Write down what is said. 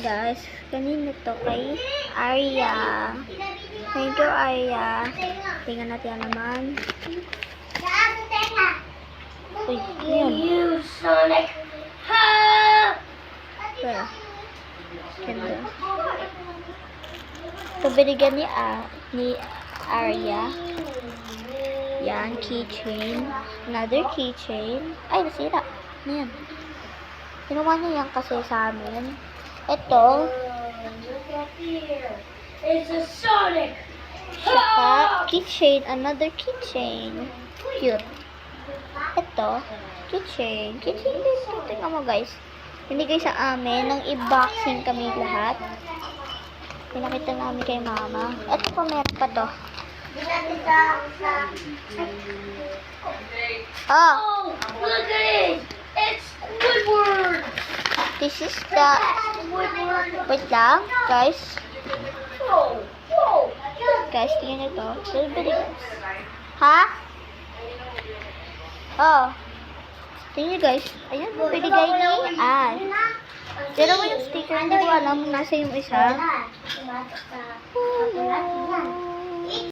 Guys, kanina to kay Arya. Thank you, Arya. Tingnan natin yan naman. Uy, yun. Sonic! Ha! Where? Ganda. Ito binigyan ni Arya. Yan, keychain. Another keychain. Ay, nasira. Ano yan? Kinuha niya yan kasi sa amin. Ito. Look at here. It's a Sonic! Saka, keychain. Another keychain. Cute. Ito. Keychain. Keychain din. Tingnan mo guys. Binigay sa amin. Nang i-boxing kami lahat. Pinakita namin kay mama. Ito pa, meron pa to. Oh! Oh, look at it! It's Squidward! This is the... Squidward! Wait lang, guys. Whoa! Whoa! Guys, tingnan ito. Ha? Oh. Tingnan guys. Ayan, binigay ni Ann. Pero mo yung sticker, hindi ko alam nasa yung isa.